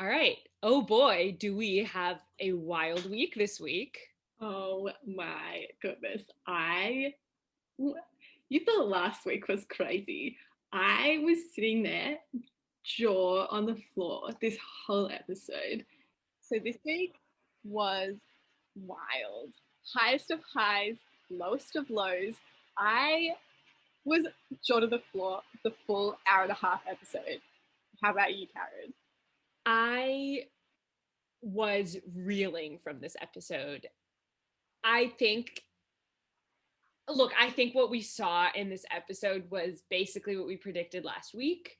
right. Oh boy, do we have a wild week this week. Oh my goodness. You thought last week was crazy. I was sitting there, jaw on the floor, this whole episode. So this week was wild. Highest of highs, lowest of lows. I was jaw to the floor the full hour and a half episode. How about you, Karen? I was reeling from this episode. I think, I think what we saw in this episode was basically what we predicted last week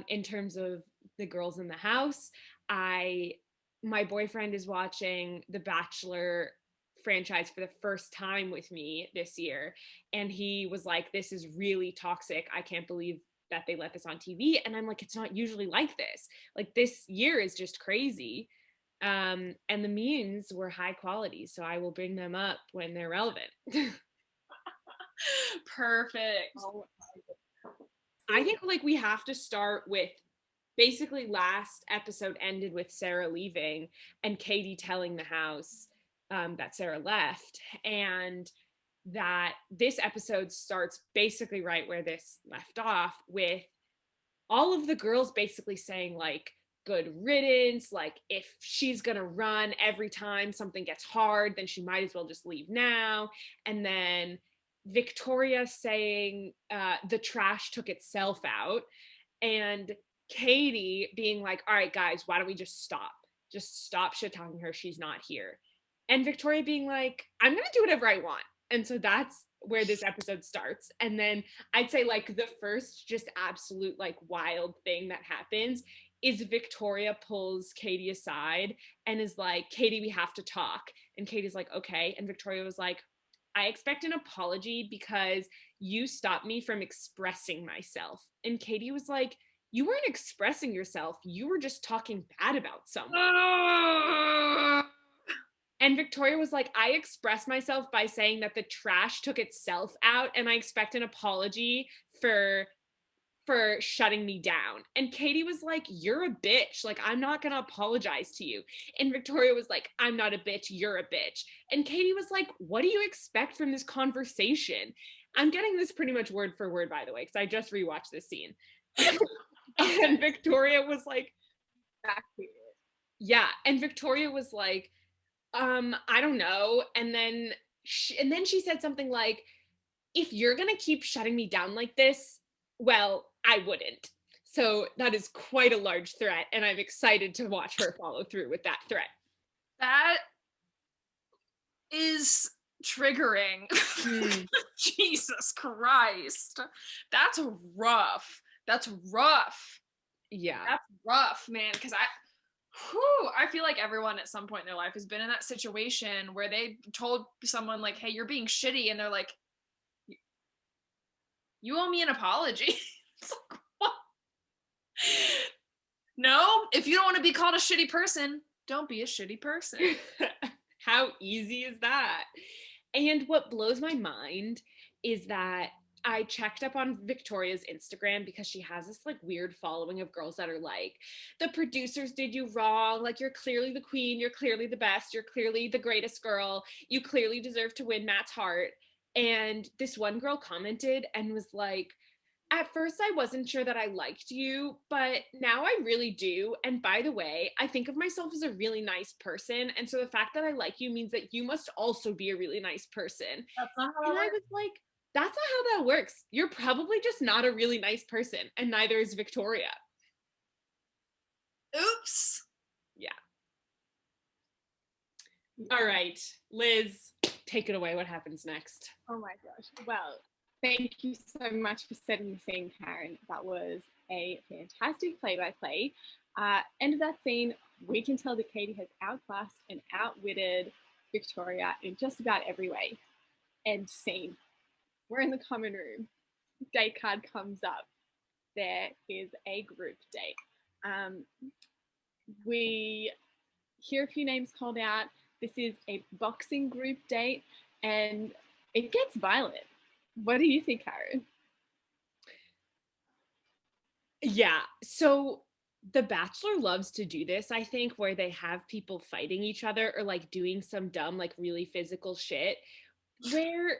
in terms of the girls in the house. My boyfriend is watching the Bachelor franchise for the first time with me this year, and he was like, this is really toxic. I can't believe that they let this on TV. And I'm like, it's not usually like this. Like, this year is just crazy. And the memes were high quality, so I will bring them up when they're relevant. Perfect. Oh, I think we have to start with basically last episode ended with Sarah leaving and Katie telling the house that Sarah left, and that this episode starts basically right where this left off, with all of the girls basically saying like, good riddance, like if she's gonna run every time something gets hard, then she might as well just leave now. And then Victoria saying the trash took itself out, and Katie being like, all right guys, why don't we just stop shit talking her, she's not here. And Victoria being like, I'm gonna do whatever I want. And so that's where this episode starts. And then I'd say like the first just absolute like wild thing that happens is Victoria pulls Katie aside and is like, Katie, we have to talk. And Katie's like, okay. And Victoria was like, I expect an apology because you stopped me from expressing myself. And Katie was like, you weren't expressing yourself. You were just talking bad about someone. And Victoria was like, I expressed myself by saying that the trash took itself out, and I expect an apology for shutting me down. And Katie was like, you're a bitch. Like, I'm not going to apologize to you. And Victoria was like, I'm not a bitch. You're a bitch. And Katie was like, what do you expect from this conversation? I'm getting this pretty much word for word, by the way, because I just rewatched this scene. And Victoria was like, exactly. yeah. And Victoria was like, I don't know. And then she said something like, if you're going to keep shutting me down like this, well, I wouldn't. So that is quite a large threat, and I'm excited to watch her follow through with that threat. That is triggering. Jesus Christ. That's rough. That's rough. Yeah. That's rough, man. Because I feel like everyone at some point in their life has been in that situation where they told someone like, hey, you're being shitty. And they're like, you owe me an apology. It's like, what? No, if you don't want to be called a shitty person, don't be a shitty person. How easy is that? And what blows my mind is that I checked up on Victoria's Instagram because she has this like weird following of girls that are like, the producers did you wrong. Like, you're clearly the queen. You're clearly the best. You're clearly the greatest girl. You clearly deserve to win Matt's heart. And this one girl commented and was like, at first I wasn't sure that I liked you, but now I really do. And by the way, I think of myself as a really nice person. And so the fact that I like you means that you must also be a really nice person. That's not how And I was like, that's not how that works. You're probably just not a really nice person. And neither is Victoria. Oops. Yeah. All right, Liz, take it away. What happens next? Oh my gosh. Well, thank you so much for setting the scene, Karen. That was a fantastic play-by-play. End of that scene, we can tell that Katie has outclassed and outwitted Victoria in just about every way. End scene. We're in the common room. Date card comes up. There is a group date. We hear a few names called out. This is a boxing group date, and it gets violent. What do you think, Karen? Yeah. So The Bachelor loves to do this, I think, where they have people fighting each other or like doing some dumb, like really physical shit where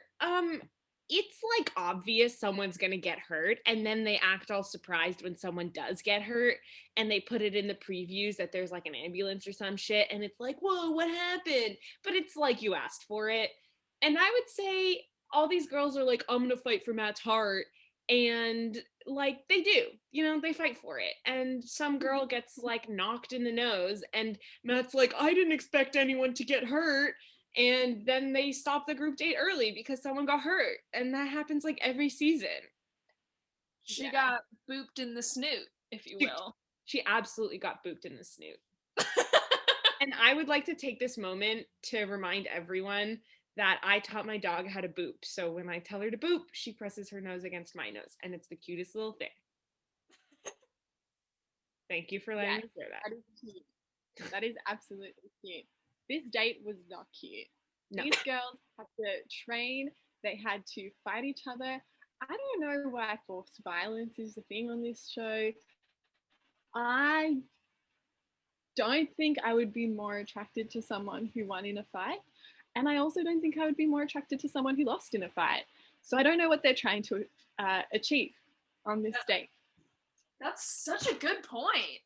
it's like obvious someone's gonna get hurt, and then they act all surprised when someone does get hurt, and they put it in the previews that there's like an ambulance or some shit, and it's like, whoa, what happened? But it's like you asked for it. And I would say all these girls are like, I'm gonna fight for Matt's heart, and like they do, they fight for it. And some girl gets like knocked in the nose, and Matt's like, I didn't expect anyone to get hurt, and then they stop the group date early because someone got hurt, and that happens like every season. She got booped in the snoot, if you will. She absolutely got booped in the snoot. And I would like to take this moment to remind everyone that I taught my dog how to boop. So when I tell her to boop, she presses her nose against my nose, and it's the cutest little thing. Thank you for letting me share that. That is cute. That is absolutely cute. This date was not cute. No. These girls had to train, they had to fight each other. I don't know why forced violence is the thing on this show. I don't think I would be more attracted to someone who won in a fight. And I also don't think I would be more attracted to someone who lost in a fight. So I don't know what they're trying to achieve on this date. That's such a good point.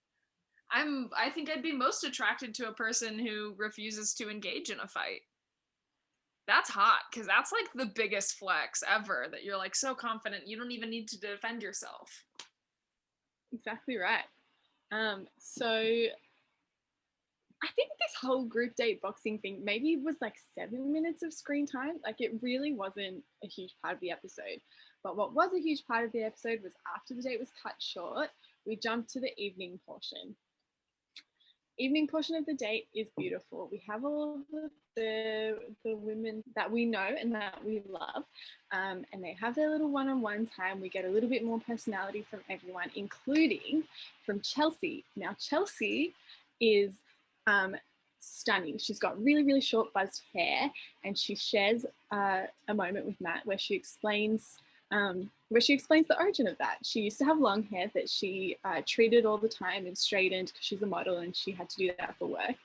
I think I'd be most attracted to a person who refuses to engage in a fight. That's hot, because that's like the biggest flex ever, that you're like so confident you don't even need to defend yourself. Exactly right. So I think this whole group date boxing thing maybe was like 7 minutes of screen time. Like it really wasn't a huge part of the episode. But what was a huge part of the episode was after the date was cut short, we jumped to the evening portion. Evening portion of the date is beautiful. We have all of the women that we know and that we love, and they have their little one-on-one time. We get a little bit more personality from everyone, including from Chelsea. Now, Chelsea is stunning. She's got really, really short buzzed hair, and she shares a moment with Matt where she explains the origin of that. She used to have long hair that she treated all the time and straightened because she's a model and she had to do that for work.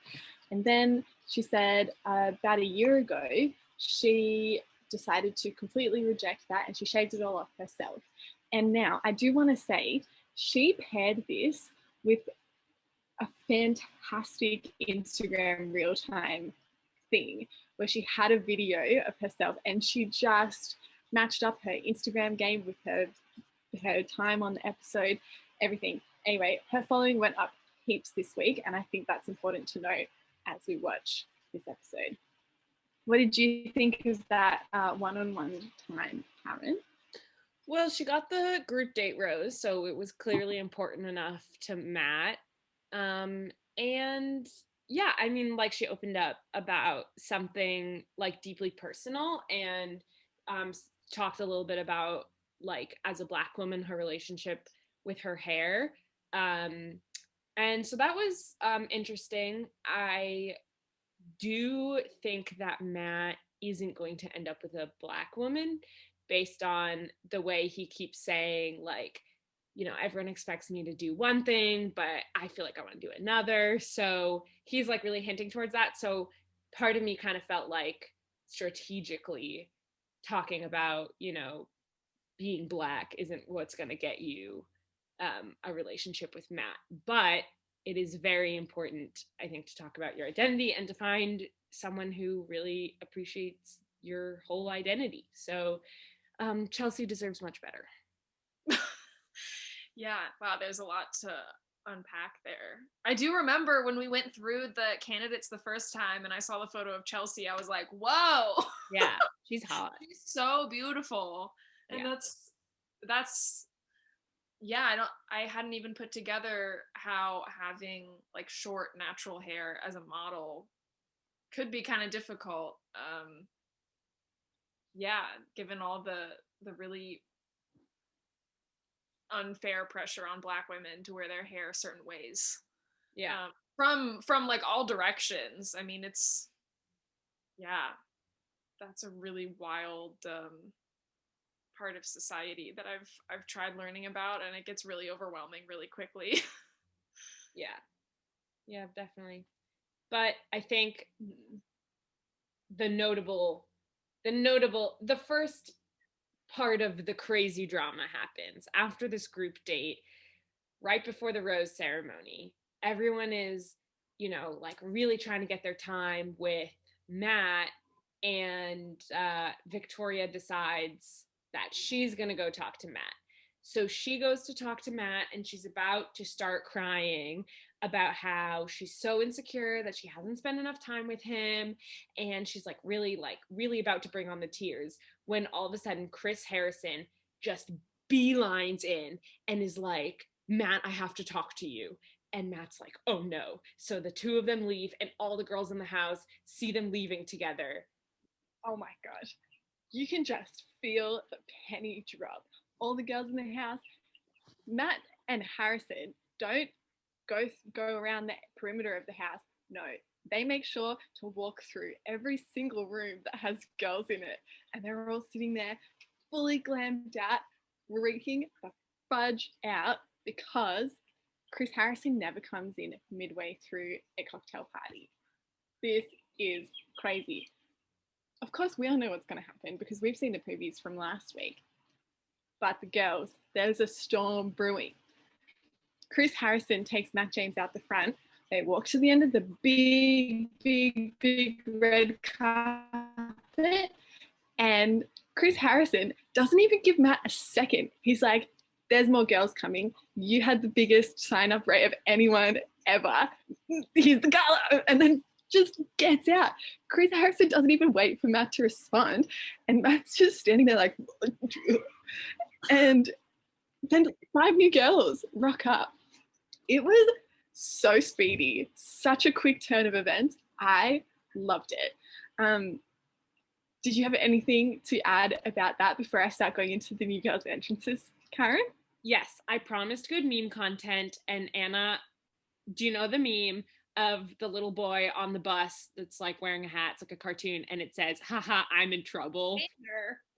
And then she said about a year ago, she decided to completely reject that and she shaved it all off herself. And now I do want to say she paired this with a fantastic Instagram real-time thing where she had a video of herself and she just matched up her Instagram game with her time on the episode, everything. Anyway, her following went up heaps this week, and I think that's important to note as we watch this episode. What did you think of that one-on-one time, Karen? Well, she got the group date rose, so it was clearly important enough to Matt. And yeah, I mean, like she opened up about something like deeply personal and talked a little bit about like as a Black woman her relationship with her hair, and so that was interesting. I do think that Matt isn't going to end up with a Black woman based on the way he keeps saying like, everyone expects me to do one thing, but I feel like I want to do another. So he's like really hinting towards that. So part of me kind of felt like strategically talking about, being Black isn't what's going to get you a relationship with Matt. But it is very important, I think, to talk about your identity and to find someone who really appreciates your whole identity. So Chelsea deserves much better. Yeah, wow, there's a lot to unpack there. I do remember when we went through the candidates the first time and I saw the photo of Chelsea, I was like, whoa. Yeah, she's hot. She's so beautiful. And yeah. that's yeah, I hadn't even put together how having like short natural hair as a model could be kind of difficult. Yeah, given all the really unfair pressure on Black women to wear their hair certain ways. Yeah. From like all directions. I mean, it's that's a really wild part of society that I've tried learning about, and it gets really overwhelming really quickly. Yeah, definitely. But I think the first part of the crazy drama happens after this group date, right before the rose ceremony. Everyone is, like really trying to get their time with Matt, and Victoria decides that she's going to go talk to Matt. So she goes to talk to Matt, and she's about to start crying about how she's so insecure that she hasn't spent enough time with him, and she's really about to bring on the tears, when all of a sudden Chris Harrison just beelines in and is like, Matt, I have to talk to you. And Matt's like, oh no. So the two of them leave, and all the girls in the house see them leaving together. Oh my gosh. You can just feel the penny drop. All the girls in the house, Matt and Harrison don't go around the perimeter of the house. No, they make sure to walk through every single room that has girls in it. And they're all sitting there fully glammed out, freaking the fudge out, because Chris Harrison never comes in midway through a cocktail party. This is crazy. Of course, we all know what's going to happen because we've seen the previews from last week. But the girls, there's a storm brewing. Chris Harrison takes Matt James out the front. They walk to the end of the big red carpet. And Chris Harrison doesn't even give Matt a second. He's like, there's more girls coming. You had the biggest sign-up rate of anyone ever. Here's the gala. And then just gets out. Chris Harrison doesn't even wait for Matt to respond. And Matt's just standing there like, and then 5 new girls rock up. It was so speedy, such a quick turn of events. I loved it. Did you have anything to add about that before I start going into the new girls' entrances, Karen? Yes, I promised good meme content. And Anna, do you know the meme of the little boy on the bus that's like wearing a hat? It's like a cartoon, and it says, haha, I'm in trouble.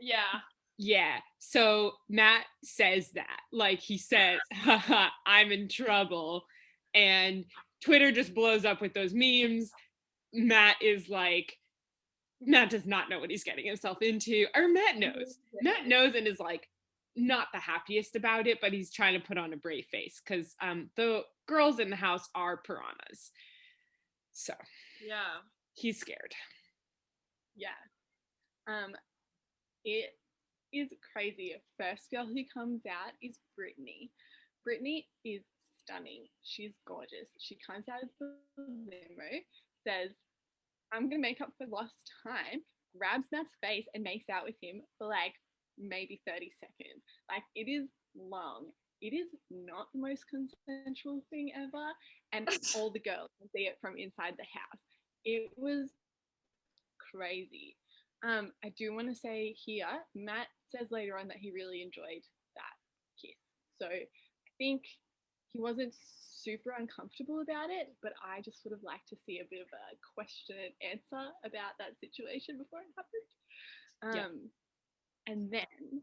Yeah. Yeah. So Matt says that. Like, he says, haha, I'm in trouble. And Twitter just blows up with those memes. Matt does not know what he's getting himself into. Or Matt knows. Matt knows and is like not the happiest about it, but he's trying to put on a brave face because the girls in the house are piranhas. So yeah, he's scared. Yeah. It is crazy. First girl who comes out is Brittany. Brittany is stunning. She's gorgeous. She comes out of the limo, says, I'm going to make up for lost time, grabs Matt's face and makes out with him for like maybe 30 seconds. Like, it is long. It is not the most consensual thing ever. And all the girls can see it from inside the house. It was crazy. I do want to say here, Matt says later on that he really enjoyed that kiss. So I think he wasn't super uncomfortable about it, but I just would have liked to see a bit of a question and answer about that situation before it happened. And then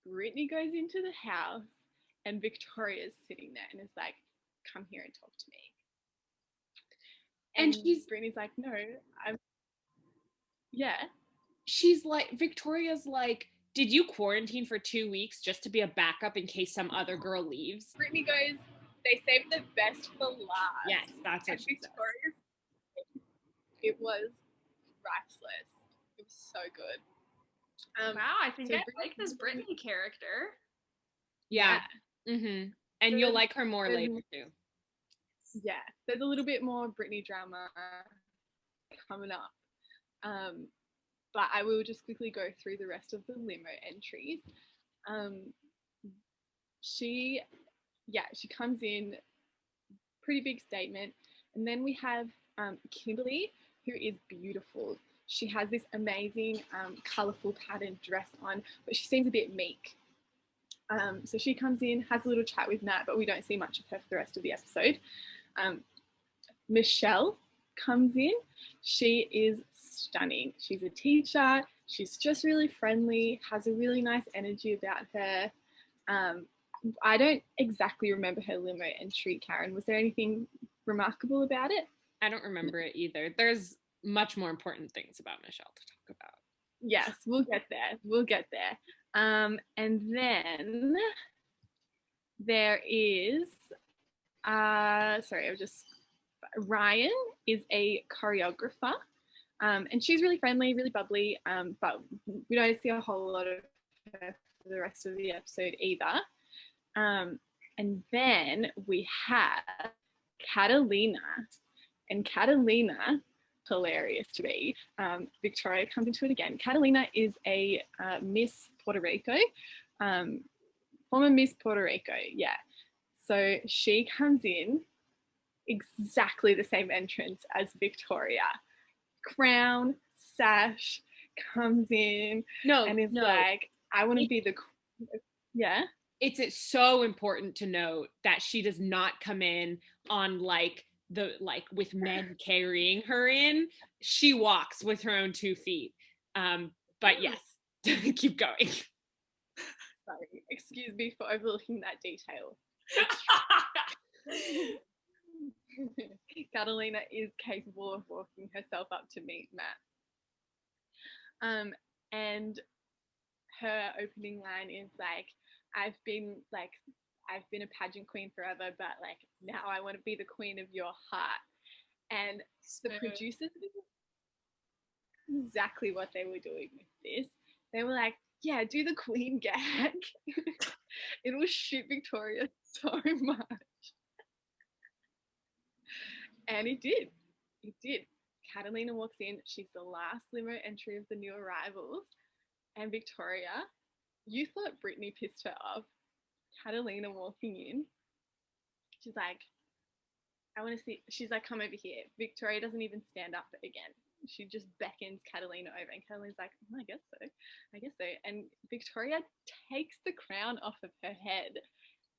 Brittany goes into the house and Victoria's sitting there and is like, come here and talk to me. And Brittany's like, no, she's like, Victoria's like, did you quarantine for 2 weeks just to be a backup in case some other girl leaves? Brittany goes, they saved the best for last. Yes, that's what she says. It was priceless. It was so good. Wow, I think I like this Brittany character. Yeah. Mm-hmm. And you'll like her more later too. Yeah, there's a little bit more Brittany drama coming up. But I will just quickly go through the rest of the limo entries. She comes in, pretty big statement. And then we have Kimberly, who is beautiful. She has this amazing colourful patterned dress on, but she seems a bit meek. So she comes in, has a little chat with Matt, but we don't see much of her for the rest of the episode. Michelle comes in. She is stunning. She's a teacher. She's just really friendly, has a really nice energy about her. I don't exactly remember her limo entry, Karen. Was there anything remarkable about it? I don't remember it either. There's much more important things about Michelle to talk about. Yes, we'll get there. We'll get there. And then there is, Ryan is a choreographer. And she's really friendly, really bubbly, but we don't see a whole lot of her for the rest of the episode either. And then we have Catalina. And Catalina, hilarious to me. Victoria comes into it again. Catalina is a Miss Puerto Rico, former Miss Puerto Rico, yeah. So she comes in exactly the same entrance as Victoria. Crown, sash, comes in and is like, I want to be the queen. Yeah. It's so important to note that she does not come in on with men carrying her in. She walks with her own 2 feet. But yes, keep going. Sorry, excuse me for overlooking that detail. Catalina is capable of walking herself up to meet Matt. And her opening line is like, I've been a pageant queen forever, but like now I want to be the queen of your heart. And the producers knew exactly what they were doing with this. They were like, yeah, do the queen gag. It will shit Victoria so much. And it did. It did. Catalina walks in. She's the last limo entry of the new arrivals. And Victoria, you thought Brittany pissed her off. Catalina walking in. She's like, I want to see. She's like, come over here. Victoria doesn't even stand up again. She just beckons Catalina over. And Catalina's like, I guess so. I guess so. And Victoria takes the crown off of her head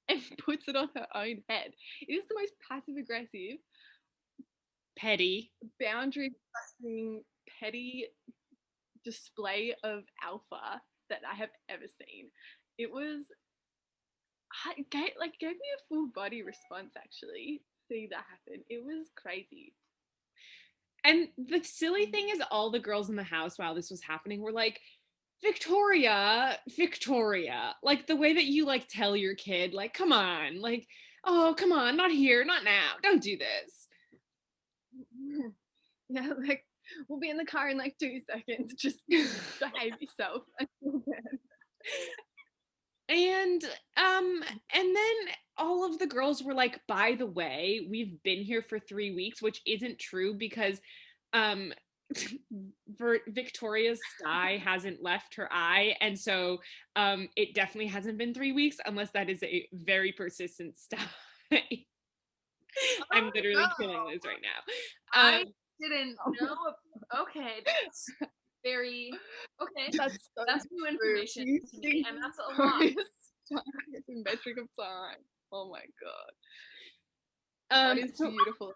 and puts it on her own head. It is the most passive aggressive, petty, boundary crossing, petty display of alpha that I have ever seen. It was gave me a full body response actually. See that happen. It was crazy. And the silly thing is, all the girls in the house while this was happening were like, Victoria, like the way that you like tell your kid, like, come on, like, oh, come on, not here, not now, don't do this. Yeah, like, we'll be in the car in like 2 seconds, just behave yourself. And then all of the girls were like, by the way, we've been here for 3 weeks, which isn't true because Victoria's sty hasn't left her eye, and so it definitely hasn't been 3 weeks unless that is a very persistent sty. I'm literally killing Liz right now. I didn't know. Okay, that's very okay. That's new information to me, and that's a lot. It's a metric of time. Oh my god. That is beautiful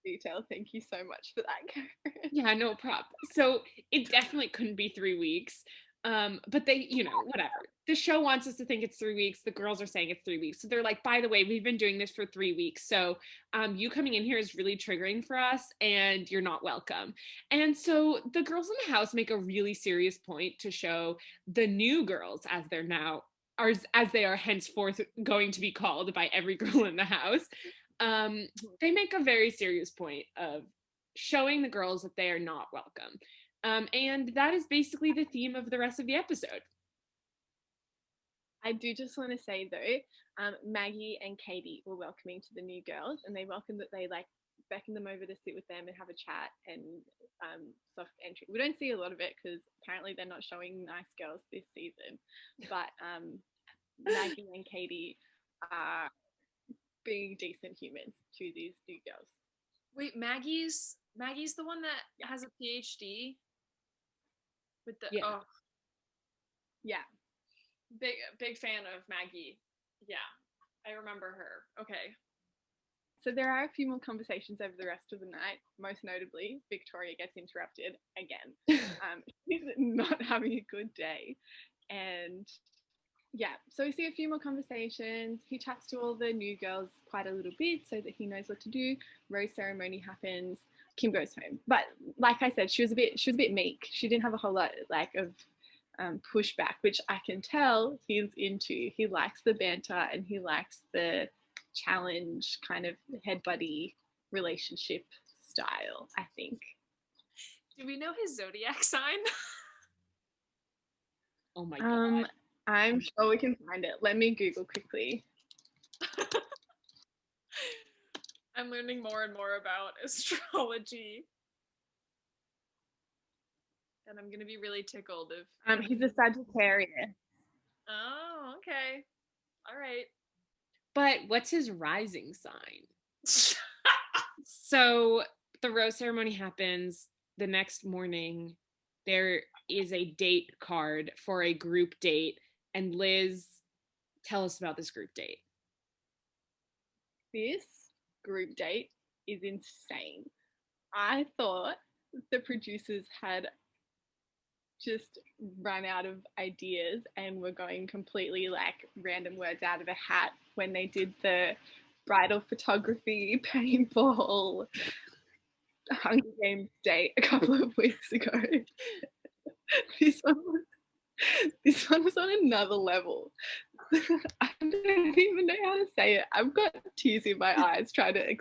detail. Thank you so much for that, Karen. Yeah, no problem. So it definitely couldn't be 3 weeks. But they, whatever. The show wants us to think it's 3 weeks. The girls are saying it's 3 weeks. So they're like, by the way, we've been doing this for 3 weeks. So you coming in here is really triggering for us and you're not welcome. And so the girls in the house make a really serious point to show the new girls, as they're now, as they are henceforth going to be called by every girl in the house. They make a very serious point of showing the girls that they are not welcome. And that is basically the theme of the rest of the episode. I do just want to say though, Maggie and Katie were welcoming to the new girls, and they welcomed that they like beckon them over to sit with them and have a chat and soft entry. We don't see a lot of it because apparently they're not showing nice girls this season, but Maggie and Katie are being decent humans to these new girls. Wait, Maggie's the one that has a PhD with the yeah. Big fan of Maggie. Yeah, I remember her. Okay. So there are a few more conversations over the rest of the night. Most notably, Victoria gets interrupted again. She's not having a good day, and yeah, so we see a few more conversations. He chats to all the new girls quite a little bit so that he knows what to do. Rose ceremony happens. Kim goes home, but like I said, she was a bit meek. She didn't have a whole lot like of pushback, which I can tell he's into. He likes the banter and he likes the challenge kind of head buddy relationship style, I think. Do we know his zodiac sign? Oh my god. I'm sure we can find it. Let me Google quickly. I'm learning more and more about astrology. And I'm gonna be really tickled if He's a Sagittarius. Oh, okay. All right. But what's his rising sign? So the rose ceremony happens the next morning. There is a date card for a group date. And Liz, tell us about this group date. This group date is insane. I thought the producers had just run out of ideas and were going completely like random words out of a hat when they did the bridal photography paintball Hunger Games date a couple of weeks ago. this one was on another level. I don't even know how to say it. I've got tears in my eyes trying to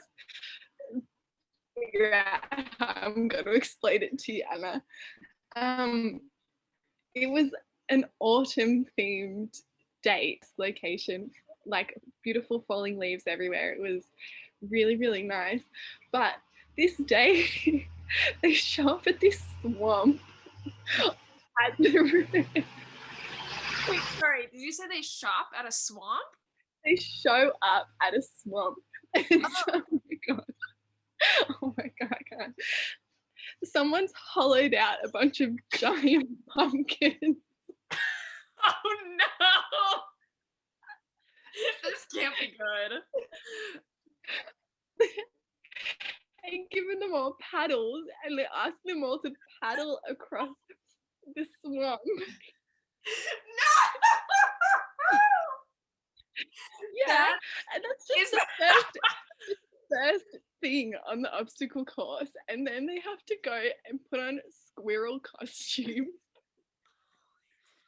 figure out how I'm going to explain it to you, Anna. It was an autumn themed date location, like beautiful falling leaves everywhere. It was really, really nice. But this day, they show up at this swamp at the river. Wait, sorry, did you say they shop at a swamp? They show up at a swamp. And oh my god. Oh my god, I can't. Someone's hollowed out a bunch of giant pumpkins. Oh no! This can't be good. And given them all paddles, and they asked them all to paddle across the swamp. No! Yeah, and that's just the first thing on the obstacle course. And then they have to go and put on squirrel costumes.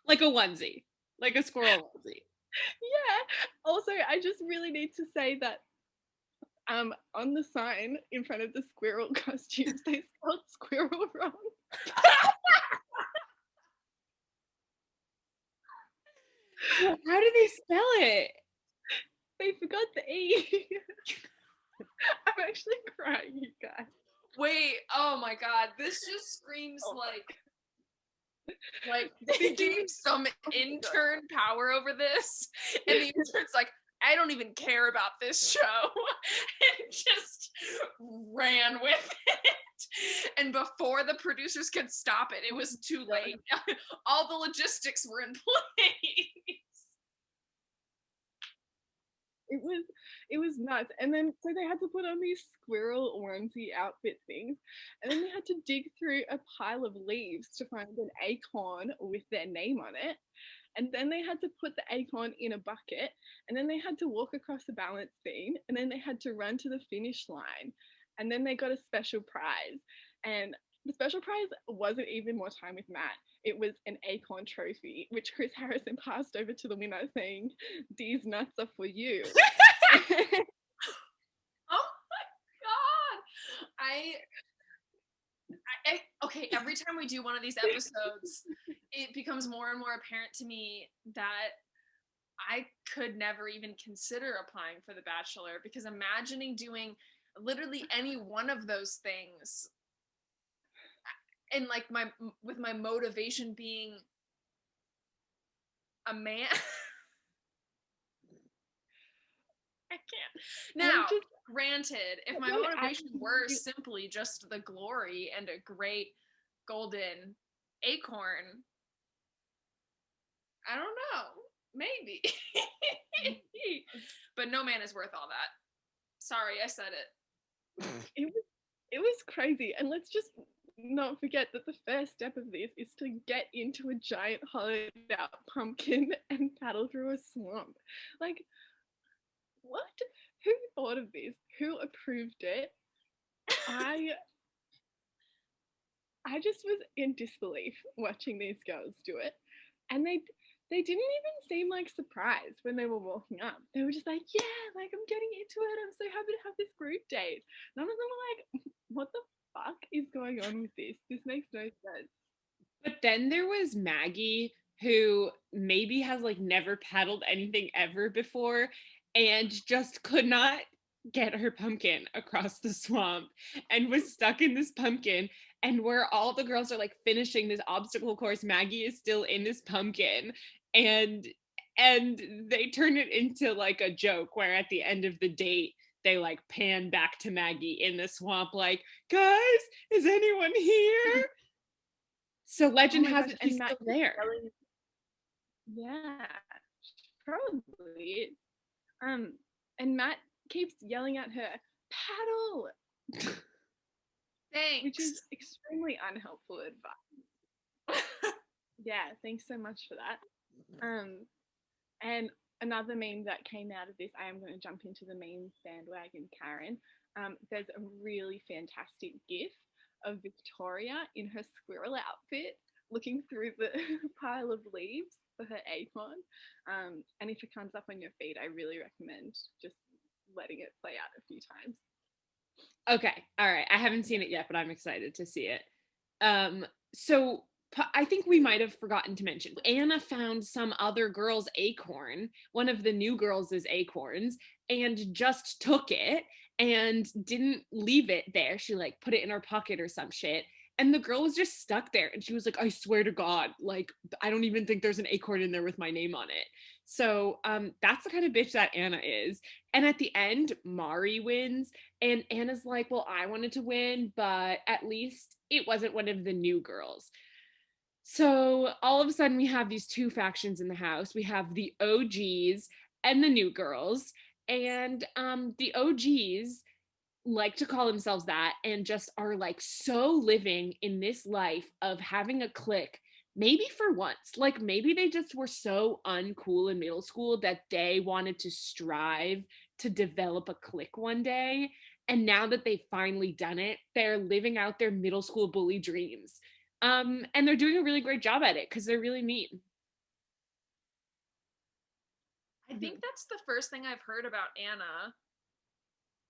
Like a onesie, like a squirrel onesie. Yeah. Also, I just really need to say that on the sign in front of the squirrel costumes, they spelled squirrel wrong. How did they spell it? They forgot the E. I'm actually crying, you guys. Wait, oh my god, this just screams like they gave some intern power over this, and the intern's like, I don't even care about this show, and just ran with it. And before the producers could stop it, it was too late. All the logistics were in place. It was nuts. And then so they had to put on these squirrel onesie outfit things, and then they had to dig through a pile of leaves to find an acorn with their name on it. And then they had to put the acorn in a bucket, and then they had to walk across the balance beam, and then they had to run to the finish line, and then they got a special prize. And the special prize wasn't even more time with Matt. It was an acorn trophy, which Chris Harrison passed over to the winner saying, "These nuts are for you." Oh my god. Okay, every time we do one of these episodes, it becomes more and more apparent to me that I could never even consider applying for The Bachelor, because imagining doing literally any one of those things, and like with my motivation being a man. I can't. Now, granted, if my motivation were simply just the glory and a great golden acorn, I don't know. Maybe. But no man is worth all that. Sorry, I said it. It was crazy. And let's just not forget that the first step of this is to get into a giant hollowed out pumpkin and paddle through a swamp. Like, what? Who thought of this? Who approved it? I just was in disbelief watching these girls do it. And they didn't even seem like surprised when they were walking up. They were just like, yeah, like I'm getting into it. I'm so happy to have this group date. None of them were like, what the fuck is going on with this? This makes no sense. But then there was Maggie, who maybe has like never paddled anything ever before and just could not get her pumpkin across the swamp and was stuck in this pumpkin. And where all the girls are like finishing this obstacle course, Maggie is still in this pumpkin. And they turn it into like a joke where at the end of the date they like pan back to Maggie in the swamp like, guys, is anyone here? So legend has it he's still there. Yeah, probably. And Matt keeps yelling at her, paddle. Thanks. Which is extremely unhelpful advice. Yeah, thanks so much for that. And another meme that came out of this, I am going to jump into the meme bandwagon, Karen. There's a really fantastic gif of Victoria in her squirrel outfit looking through the pile of leaves for her acorn. And if it comes up on your feed, I really recommend just letting it play out a few times. Okay, all right. I haven't seen it yet, but I'm excited to see it. So I think we might have forgotten to mention Anna found some other girl's acorn, one of the new girls' acorns, and just took it and didn't leave it there. She like put it in her pocket or some shit. And the girl was just stuck there. And she was like, I swear to God, like, I don't even think there's an acorn in there with my name on it. So that's the kind of bitch that Anna is. And at the end, Mari wins. And Anna's like, well, I wanted to win, but at least it wasn't one of the new girls. So all of a sudden, we have these two factions in the house. We have the OGs and the new girls. And the OGs like to call themselves that and just are like so living in this life of having a clique, maybe for once. Like maybe they just were so uncool in middle school that they wanted to strive to develop a clique one day. And now that they've finally done it, they're living out their middle school bully dreams. And they're doing a really great job at it because they're really mean. I think that's the first thing I've heard about Anna,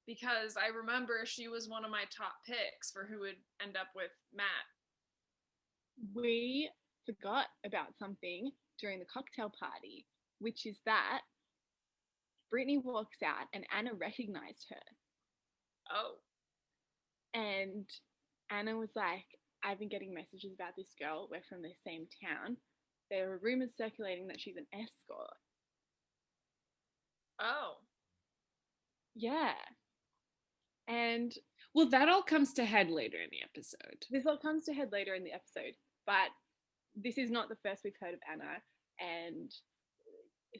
because I remember she was one of my top picks for who would end up with Matt. We forgot about something during the cocktail party, which is that Brittany walks out and Anna recognized her. Oh. And Anna was like, I've been getting messages about this girl. We're from the same town. There are rumors circulating that she's an escort. Oh. Yeah. And well, that all comes to head later in the episode. This all comes to head later in the episode, but this is not the first we've heard of Anna. And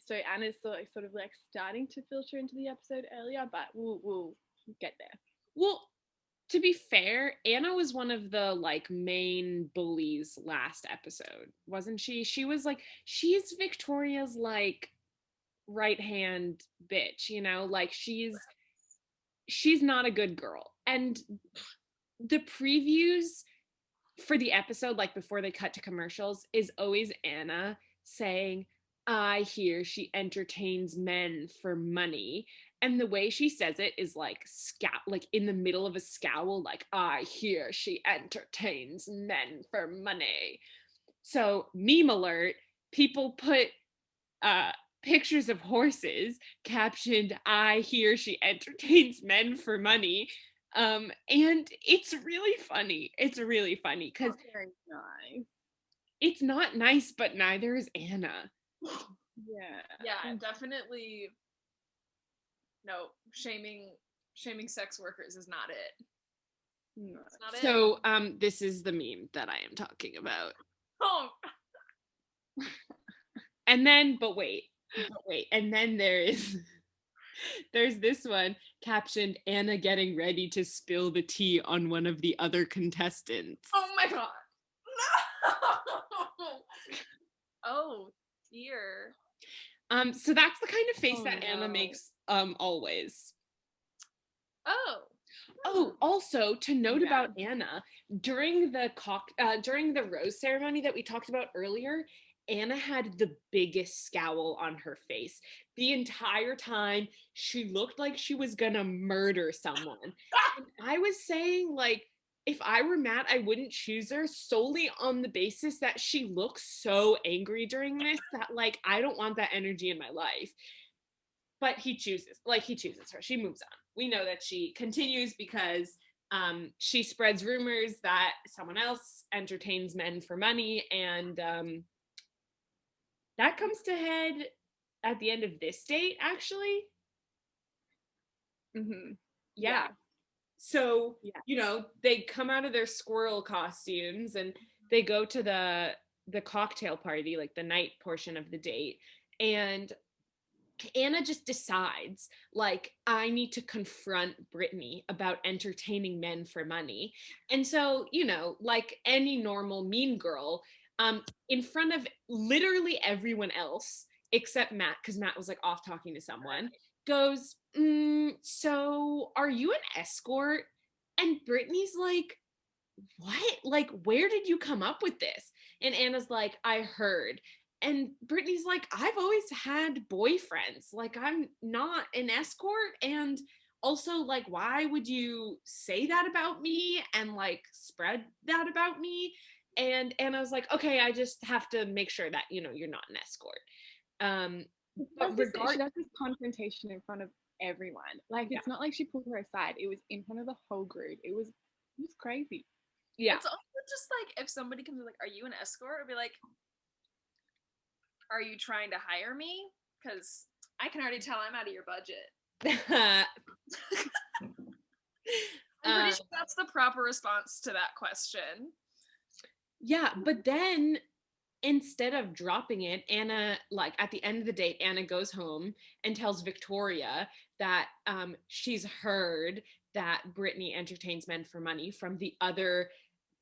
so Anna's sort of like starting to filter into the episode earlier, but we'll get there. Well, to be fair, Anna was one of the like main bullies last episode, wasn't she? She was like, she's Victoria's like right hand bitch, you know, like she's not a good girl. And the previews for the episode, like before they cut to commercials, is always Anna saying, I hear she entertains men for money. And the way she says it is like like in the middle of a scowl, like, I hear she entertains men for money. So, meme alert, people put pictures of horses captioned, I hear she entertains men for money. And it's really funny. It's really funny because very nice. It's not nice, but neither is Anna. Yeah, definitely. No, shaming sex workers is not it. No. It's not so this is the meme that I am talking about. Oh. And then but wait, and then there is There's this one captioned Anna getting ready to spill the tea on one of the other contestants. Oh my god. No. Oh dear. So that's the kind of face Oh, that Anna no. makes always. Oh. Oh, also to note Yeah. about Anna, during the rose ceremony that we talked about earlier, Anna had the biggest scowl on her face. The entire time she looked like she was gonna murder someone. And I was saying, like, if I were Matt, I wouldn't choose her solely on the basis that she looks so angry during this that, like, I don't want that energy in my life. But he chooses her. She moves on. We know that she continues because she spreads rumors that someone else entertains men for money, and that comes to head at the end of this date, actually. Mm-hmm. Yeah. So, Yeah. they come out of their squirrel costumes and they go to the cocktail party, like the night portion of the date, and Anna just decides, like, I need to confront Brittany about entertaining men for money. And so, like any normal mean girl, in front of literally everyone else except Matt, because Matt was like off talking to someone, goes, so are you an escort? And Brittany's like, what? Like, where did you come up with this? And Anna's like, I heard. And Brittany's like, I've always had boyfriends. Like, I'm not an escort. And also, like, why would you say that about me and like spread that about me? And Anna was like, okay, I just have to make sure that, you're not an escort. She does this confrontation in front of everyone. Like, Yeah. it's not like she pulled her aside. It was in front of the whole group. It was crazy. Yeah. It's also just like if somebody comes like, "Are you an escort?" I'd be like, "Are you trying to hire me?" Because I can already tell I'm out of your budget. I'm pretty sure that's the proper response to that question. Yeah, but then instead of dropping it, Anna, like at the end of the date, Anna goes home and tells Victoria that she's heard that Brittany entertains men for money from the other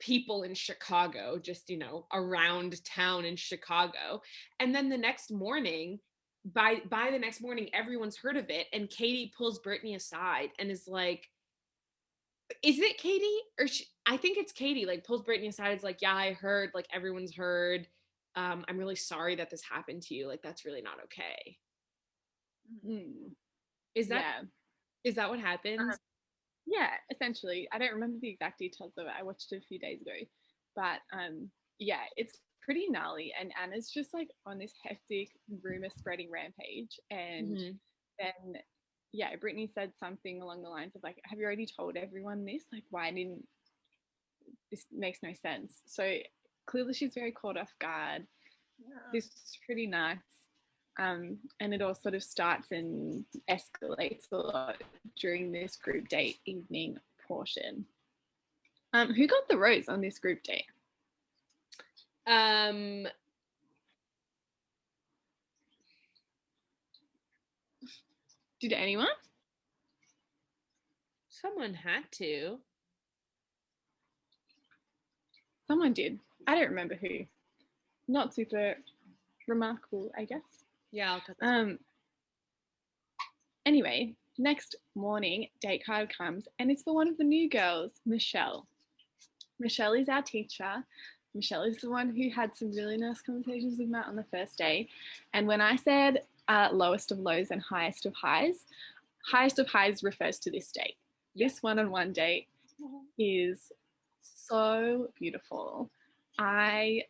people in Chicago, just, around town in Chicago. And then the next morning, by the next morning, everyone's heard of it. And Katie pulls Brittany aside and is like, is it Katie or I think it's Katie, like pulls Brittany aside. It's like, yeah, I heard, like everyone's heard. I'm really sorry that this happened to you. Like, that's really not okay. Mm. Is that Yeah. is that what happens? Yeah, essentially. I don't remember the exact details of it. I watched it a few days ago. But yeah, it's pretty gnarly. And Anna's just like on this hectic rumor spreading rampage. And then yeah, Brittany said something along the lines of like, have you already told everyone this? Like, why didn't this makes no sense? So clearly she's very caught off guard. Yeah. This is pretty nice. And it all sort of starts and escalates a lot during this group date evening portion. Who got the rose on this group date? Did anyone? Someone had to. Someone did. I don't remember who. Not super remarkable, I guess. Yeah, I'll cut this. Anyway, next morning, date card comes, and it's for one of the new girls, Michelle. Michelle is our teacher. Michelle is the one who had some really nice conversations with Matt on the first day. And when I said lowest of lows and highest of highs refers to this date. This one-on-one date is so beautiful. I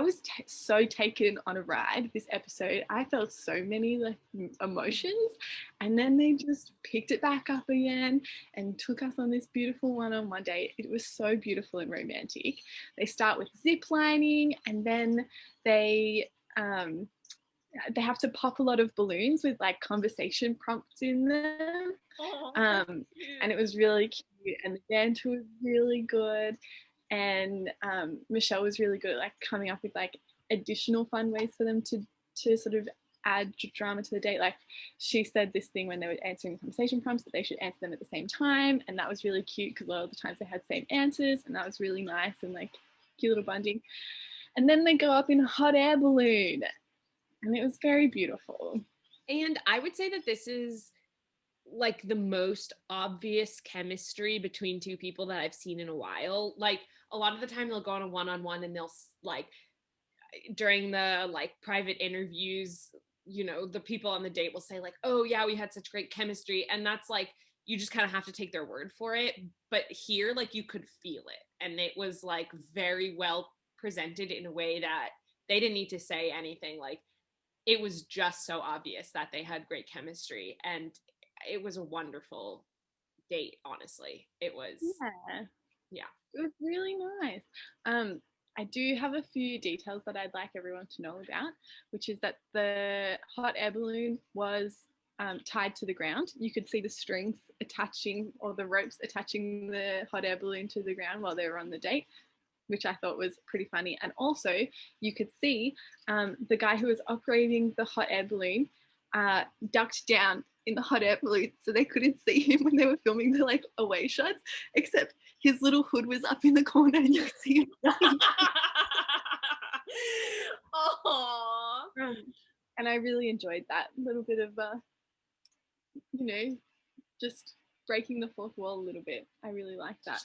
was so taken on a ride this episode. I felt so many like emotions, and then they just picked it back up again and took us on this beautiful one-on-one date. It was so beautiful and romantic. They start with zip lining, and then they have to pop a lot of balloons with like conversation prompts in them. And it was really cute, and the banter was really good. And Michelle was really good at like coming up with like additional fun ways for them to sort of add drama to the date. Like she said this thing when they were answering conversation prompts that they should answer them at the same time, and that was really cute because a lot of the times they had same answers, and that was really nice and like cute little bonding. And then they go up in a hot air balloon, and it was very beautiful. And I would say that this is like the most obvious chemistry between two people that I've seen in a while. Like a lot of the time they'll go on a one-on-one and they'll like during the like private interviews, you know, the people on the date will say like, "Oh yeah, we had such great chemistry." And that's like you just kind of have to take their word for it. But here like you could feel it, and it was like very well presented in a way that they didn't need to say anything. Like it was just so obvious that they had great chemistry, and it was a wonderful date, honestly. It was, Yeah, yeah. it was really nice. I do have a few details that I'd like everyone to know about, which is that the hot air balloon was tied to the ground. You could see the strings attaching, or the ropes attaching the hot air balloon to the ground while they were on the date, which I thought was pretty funny. And also, you could see the guy who was operating the hot air balloon ducked down in the hot air balloon, so they couldn't see him when they were filming the like away shots, except his little hood was up in the corner and you could see him. Aww. And I really enjoyed that little bit of, you know, just breaking the fourth wall a little bit. I really like that.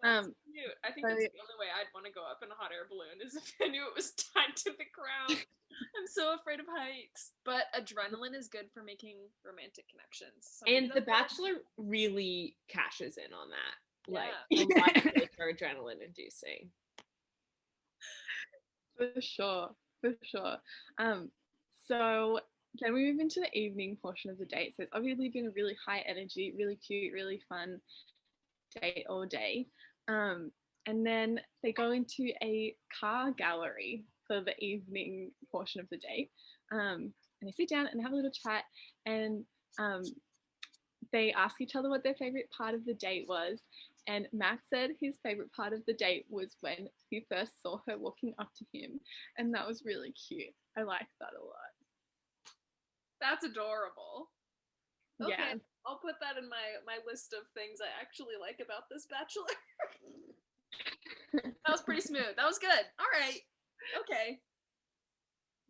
That's cute. I think that's the only way I'd want to go up in a hot air balloon is if I knew it was tied to the ground. I'm so afraid of heights. But adrenaline is good for making romantic connections. And The Bachelor really cashes in on that. Yeah. Like a lot of dates are adrenaline inducing. For sure, for sure. So can we move into the evening portion of the date? So it's obviously been a really high energy, really cute, really fun date all day. And then they go into a car gallery for the evening portion of the date. And they sit down and have a little chat, and they ask each other what their favorite part of the date was. And Max said his favorite part of the date was when he first saw her walking up to him. And that was really cute. I liked that a lot. That's adorable. Okay, Yeah. I'll put that in my list of things I actually like about this Bachelor. That was pretty smooth. That was good. All right. Okay.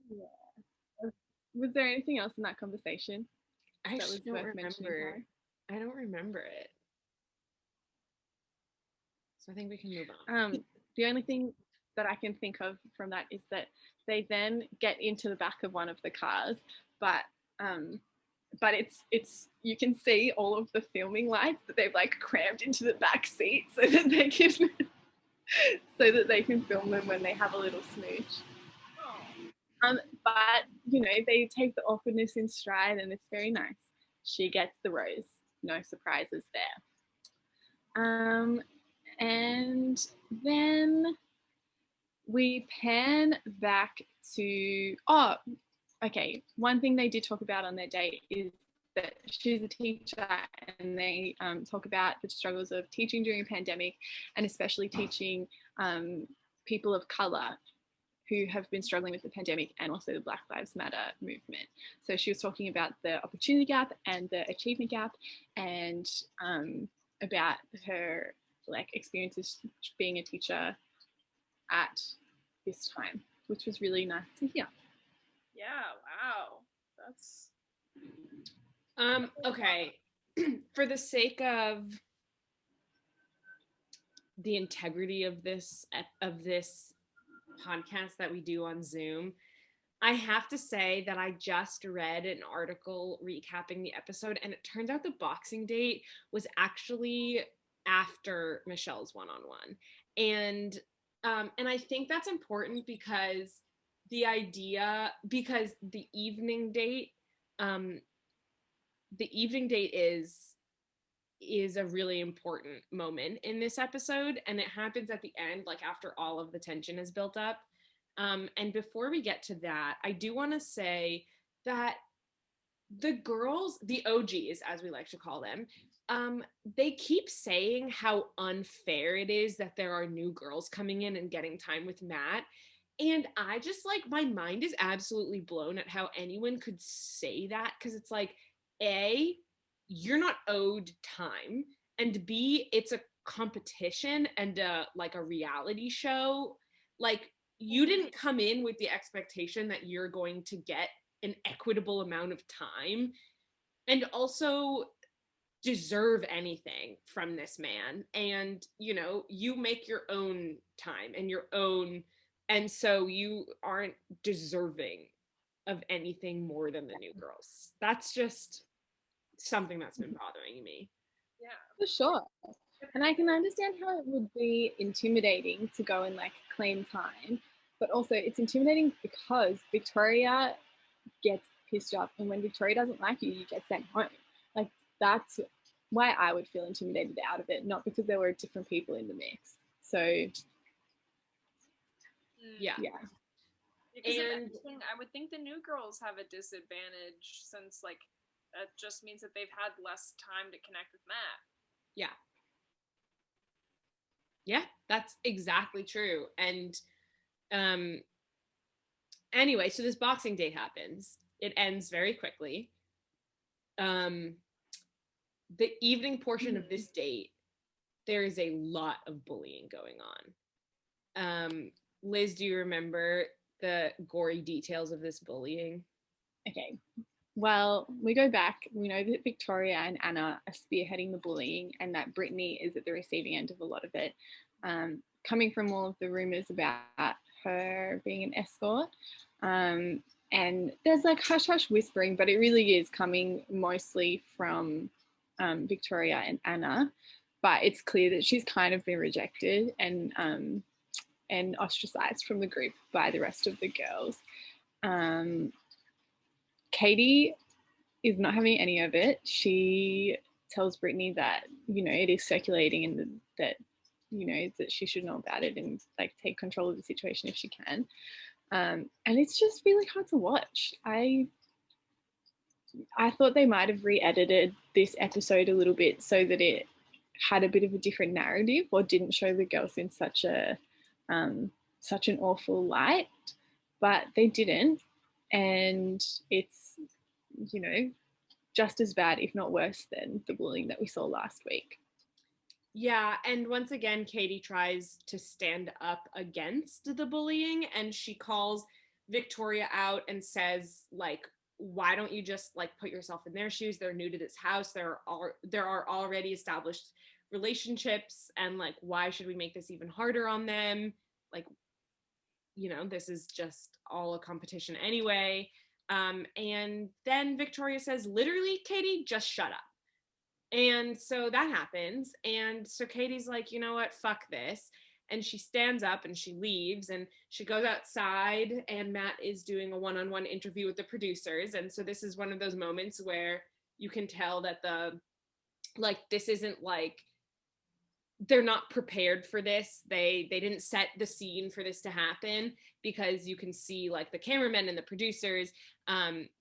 Yeah. Was there anything else in that conversation I that was don't worth mentioning? remember. I don't remember it. So I think we can move on. The only thing that I can think of from that is that they then get into the back of one of the cars, but it's you can see all of the filming lights that they've like crammed into the back seat so that they can film them when they have a little smooch. But you know, they take the awkwardness in stride, and it's very nice. She gets the rose, no surprises there. And then we pan back to, okay, one thing they did talk about on their date is that she's a teacher, and they talk about the struggles of teaching during a pandemic, and especially teaching people of color who have been struggling with the pandemic, and also the Black Lives Matter movement. So she was talking about the opportunity gap and the achievement gap, and about her like experiences being a teacher at this time, which was really nice to hear. Yeah, wow. That's Okay. For the sake of the integrity of this podcast that we do on Zoom, I have to say that I just read an article recapping the episode, and it turns out the Boxing Date was actually after Michelle's one-on-one. And I think that's important because the evening date is a really important moment in this episode, and it happens at the end, like after all of the tension is built up. And before we get to that, I do want to say that the girls, the OGs, as we like to call them, they keep saying how unfair it is that there are new girls coming in and getting time with Matt. And I just like, my mind is absolutely blown at how anyone could say that, because it's like, A, you're not owed time, and B, it's a competition and like a reality show. Like, you didn't come in with the expectation that you're going to get an equitable amount of time, and also deserve anything from this man. And you make your own time and your own, and so you aren't deserving of anything more than the new girls. That's just something that's been bothering me. Yeah. For sure. And I can understand how it would be intimidating to go and like claim time, but also it's intimidating because Victoria gets pissed off, and when Victoria doesn't like you, you get sent home. Like, that's why I would feel intimidated out of it, not because there were different people in the mix. So Yeah. Because if And anything, I would think the new girls have a disadvantage, since like that just means that they've had less time to connect with Matt. yeah, that's exactly true. And anyway, so this boxing date happens. It ends very quickly. The evening portion of this date, there is a lot of bullying going on. Liz, do you remember the gory details of this bullying? okay, well, we go back. We know that Victoria and Anna are spearheading the bullying, and that Brittany is at the receiving end of a lot of it, coming from all of the rumors about her being an escort. And there's like hush hush whispering, but it really is coming mostly from Victoria and Anna. But it's clear that she's kind of been rejected and ostracized from the group by the rest of the girls. Katie is not having any of it. She tells Brittany that, it is circulating, and that, that she should know about it and like take control of the situation if she can. And it's just really hard to watch. I thought they might have re-edited this episode a little bit so that it had a bit of a different narrative, or didn't show the girls in such an awful light, but they didn't. And it's, just as bad, if not worse, than the bullying that we saw last week. Yeah, and once again, Katie tries to stand up against the bullying, and she calls Victoria out and says, like, why don't you just like put yourself in their shoes? They're new to this house. There are already established relationships, and like, why should we make this even harder on them? Like, this is just all a competition anyway. And then Victoria says, literally, Katie, just shut up. And so that happens. And so Katie's like, you know what? Fuck this. And she stands up and she leaves, and she goes outside, and Matt is doing a one-on-one interview with the producers. And so this is one of those moments where you can tell that this isn't like, they're not prepared for this. They didn't set the scene for this to happen, because you can see like the cameramen and the producers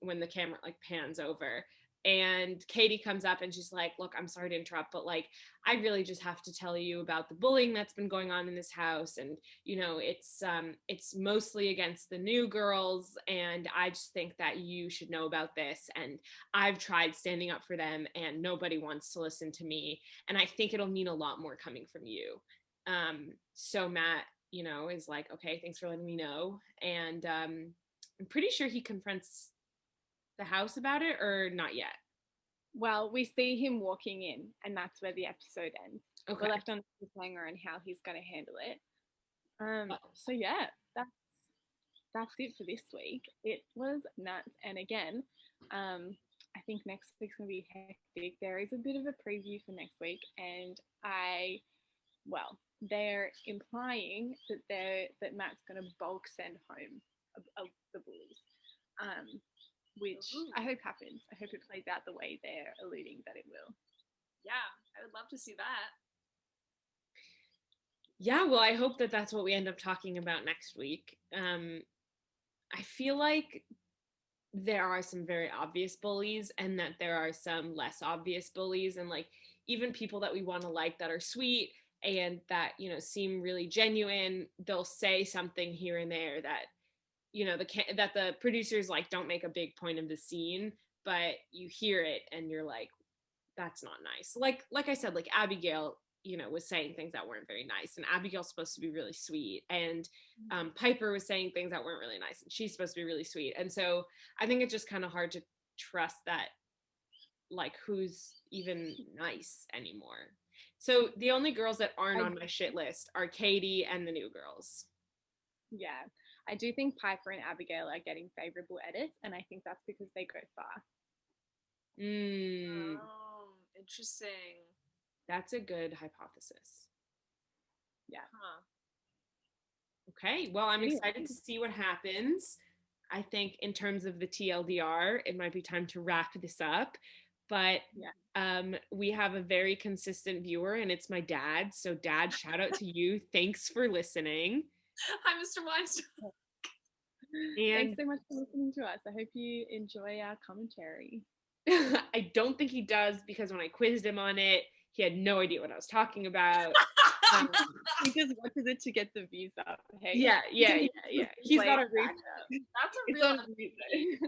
when the camera like pans over. And Katie comes up and she's like, look, I'm sorry to interrupt, but like, I really just have to tell you about the bullying that's been going on in this house. And, it's mostly against the new girls. And I just think that you should know about this. And I've tried standing up for them, and nobody wants to listen to me. And I think it'll mean a lot more coming from you. So Matt, is like, okay, thanks for letting me know. And I'm pretty sure he confronts the house about it, or not yet? Well, we see him walking in, and that's where the episode ends. Okay. We're left on the cliffhanger on how he's going to handle it. So yeah, that's it for this week. It was nuts, and again, I think next week's going to be hectic. There is a bit of a preview for next week, and they're implying that Matt's going to bulk send home of the bullies. Which I hope happens. I hope it plays out the way they're alluding that it will. Yeah, I would love to see that. Yeah, well, I hope that that's what we end up talking about next week. I feel like there are some very obvious bullies, and that there are some less obvious bullies, and like even people that we want to like that are sweet and that, you know, seem really genuine. They'll say something here and there that, you know, that the producers like don't make a big point of the scene, but you hear it and you're like, that's not nice. Like I said, like Abigail, you know, was saying things that weren't very nice, and Abigail's supposed to be really sweet, and Piper was saying things that weren't really nice, and she's supposed to be really sweet. And so I think it's just kind of hard to trust that, like, who's even nice anymore. So the only girls that aren't on my shit list are Katie and the new girls. Yeah, I do think Piper and Abigail are getting favorable edits, and I think that's because they go far. Oh, interesting. That's a good hypothesis. Yeah. Huh. Okay, well, I'm excited to see what happens. I think in terms of the TLDR, it might be time to wrap this up. But we have a very consistent viewer, and it's my dad. So, Dad, shout out to you. Thanks for listening. Hi, Mr. Weinstein. Thanks so much for listening to us. I hope you enjoy our commentary. I don't think he does, because when I quizzed him on it, he had no idea what I was talking about. He just watches it to get the views up. Hey, yeah. He's got a backup. That's a real reason.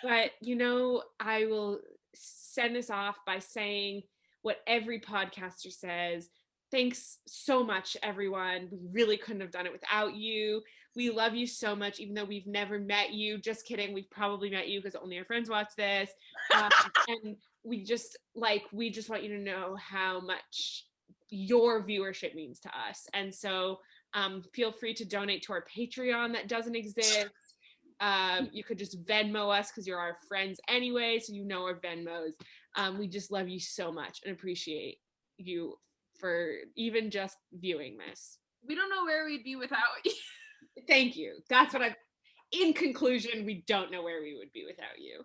But, you know, I will send this off by saying what every podcaster says. Thanks so much, everyone. We really couldn't have done it without you. We love you so much, even though we've never met you. Just kidding. We've probably met you because only our friends watch this. And we just want you to know how much your viewership means to us. And so feel free to donate to our Patreon that doesn't exist. You could just Venmo us because you're our friends anyway, so you know our Venmos. We just love you so much and appreciate you for even just viewing this. We don't know where we'd be without you. Thank you. That's what in conclusion, we don't know where we would be without you.